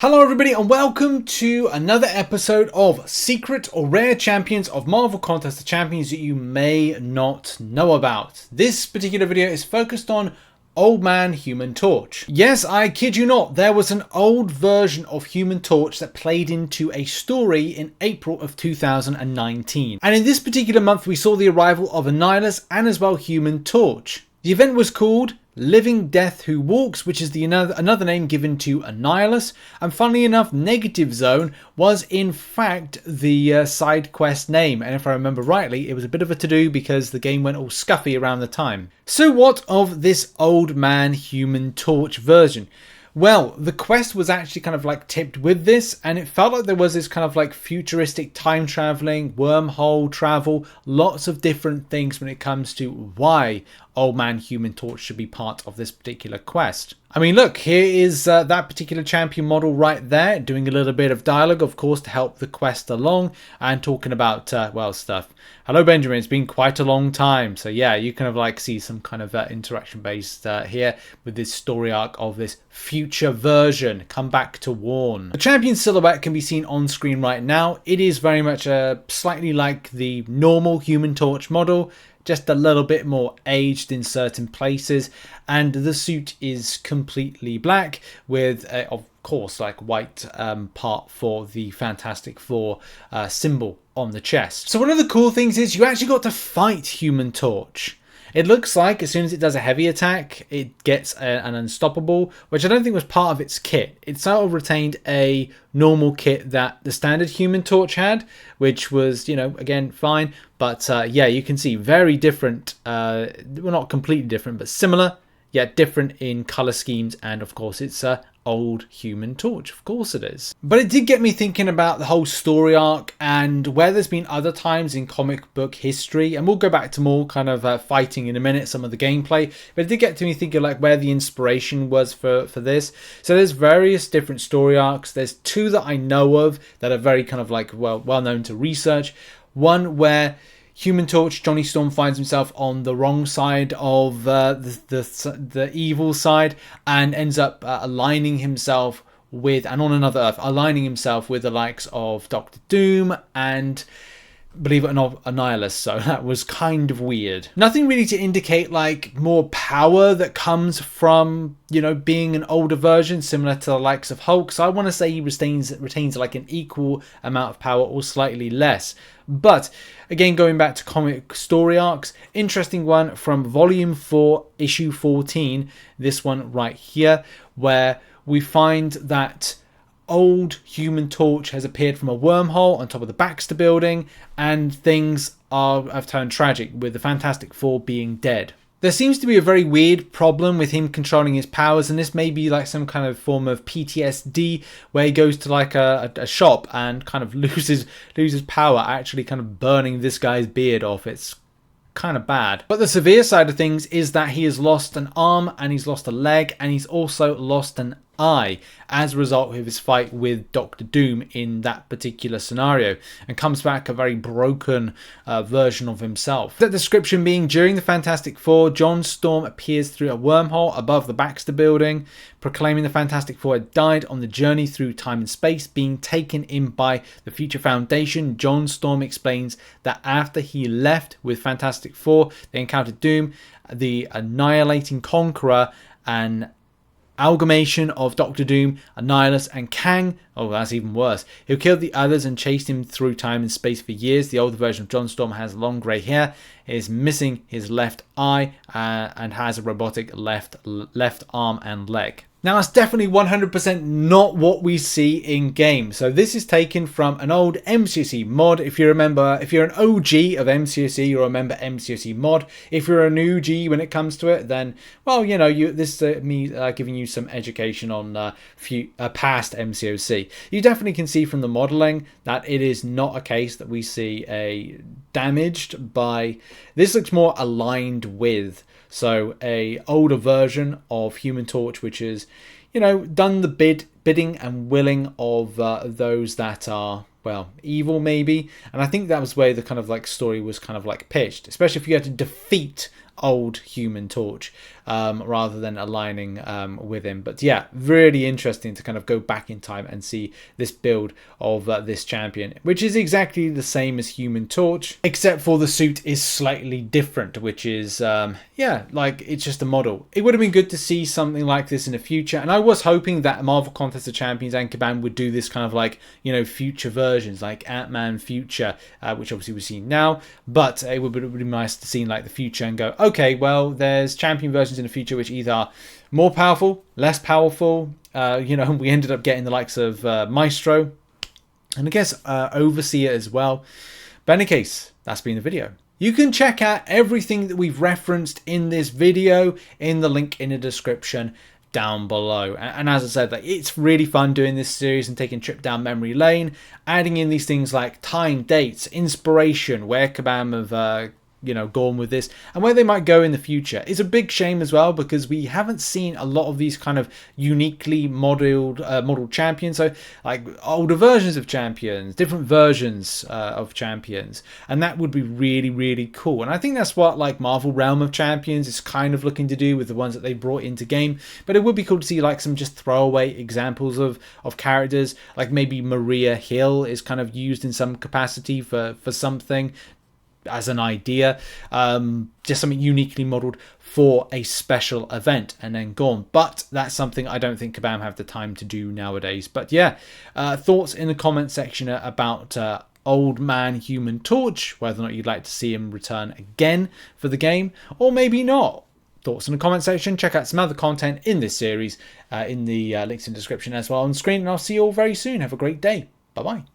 Hello everybody and welcome to another episode of Secret or Rare Champions of Marvel Contest, the champions that you may not know about. This particular video is focused on Old Man Human Torch. Yes, I kid you not, there was an old version of Human Torch that played into a story in April of 2019. And in this particular month we saw the arrival of Annihilus and as well Human Torch. The event was called Living Death Who Walks, which is another name given to Annihilus, and funnily enough, Negative Zone was in fact the side quest name, and if I remember rightly, it was a bit of a to-do because the game went all scuffy around the time. So what of this Old Man Human Torch version? Well, the quest was actually kind of like tipped with this, and it felt like there was this kind of like futuristic time traveling, wormhole travel, lots of different things when it comes to why Old Man Human Torch should be part of this particular quest. I mean, look, here is that particular champion model right there, doing a little bit of dialogue, of course, to help the quest along, and talking about, well, stuff. Hello, Benjamin, it's been quite a long time. So yeah, you kind of like see some kind of interaction based here with this story arc of this future version, come back to warn. The champion silhouette can be seen on screen right now. It is very much slightly like the normal Human Torch model, just a little bit more aged in certain places, and the suit is completely black with of course like white part for the Fantastic Four symbol on the chest. So one of the cool things is you actually got to fight Human Torch. It looks like as soon as it does a heavy attack, it gets an unstoppable, which I don't think was part of its kit. It sort of retained a normal kit that the standard Human Torch had, which was, you know, again, fine. But yeah, you can see very different, well, not completely different, but similar, yet different in color schemes. And of course, it's old Human Torch, of course it is. But it did get me thinking about the whole story arc and where there's been other times in comic book history, and we'll go back to more kind of fighting in a minute, some of the gameplay, but it did get to me thinking like where the inspiration was for this. So there's various different story arcs. There's two that I know of that are very kind of like well known to research. One where Human Torch, Johnny Storm, finds himself on the wrong side of the evil side and ends up aligning himself with, and on another Earth, aligning himself with the likes of Doctor Doom and, believe it or not, Annihilus. So that was kind of weird. Nothing really to indicate like more power that comes from, you know, being an older version similar to the likes of Hulk. So I want to say he retains like an equal amount of power or slightly less. But again, going back to comic story arcs, interesting one from volume 4, issue 14, this one right here, where we find that old Human Torch has appeared from a wormhole on top of the Baxter building, and things have turned tragic with the Fantastic Four being dead. There seems to be a very weird problem with him controlling his powers, and this may be like some kind of form of PTSD where he goes to like a shop and kind of loses power, actually kind of burning this guy's beard off. It's kind of bad. But the severe side of things is that he has lost an arm and he's lost a leg and he's also lost an eye as a result of his fight with Doctor Doom in that particular scenario, and comes back a very broken version of himself. The description being, during the Fantastic Four, John Storm appears through a wormhole above the Baxter building, proclaiming the Fantastic Four had died on the journey through time and space, being taken in by the Future Foundation. John Storm explains that after he left with Fantastic Four, they encountered Doom, the Annihilating Conqueror, and amalgamation of Doctor Doom, Annihilus, and Kang. Oh, that's even worse. Who killed the others and chased him through time and space for years. The older version of John Storm has long grey hair, is missing his left eye, and has a robotic left arm and leg. Now, that's definitely 100% not what we see in game. So this is taken from an old MCOC mod. If you remember, if you're an OG of MCOC, you'll remember MCOC mod. If you're a new G when it comes to it, then, well, you know, this is me giving you some education on past MCOC. You definitely can see from the modeling that it is not a case that we see a damaged by. This looks more aligned with. So a older version of Human Torch, which is, you know, done the bidding and willing of those that are, well, evil maybe. And I think that was where the kind of like story was kind of like pitched, especially if you had to defeat old Human Torch. rather than aligning with him. But yeah, really interesting to kind of go back in time and see this build of this champion, which is exactly the same as Human Torch, except for the suit is slightly different, which is yeah, like it's just a model. It would have been good to see something like this in the future, and I was hoping that Marvel Contest of Champions and Kabam would do this kind of like, you know, future versions like Ant-Man Future, which obviously we're seeing now, but it would be nice to see like the future and go, okay, well, there's champion versions in the future which either are more powerful, less powerful. You know, we ended up getting the likes of Maestro and I guess Overseer as well. But in any case, that's been the video. You can check out everything that we've referenced in this video in the link in the description down below. And as I said, like, it's really fun doing this series and taking a trip down memory lane, adding in these things like time, dates, inspiration, where Kabam have you know, gone with this and where they might go in the future. It's a big shame as well because we haven't seen a lot of these kind of uniquely modeled champions. So like older versions of champions, different versions of champions, and that would be really, really cool. And I think that's what like Marvel Realm of Champions is kind of looking to do with the ones that they brought into game. But it would be cool to see like some just throwaway examples of characters, like maybe Maria Hill is kind of used in some capacity for something as an idea, just something uniquely modeled for a special event and then gone. But that's something I don't think Kabam have the time to do nowadays. But yeah, thoughts in the comment section about Old Man Human Torch, whether or not you'd like to see him return again for the game or maybe not. Thoughts in the comment section. Check out some other content in this series in the links in the description as well on screen, and I'll see you all very soon. Have a great day. Bye bye.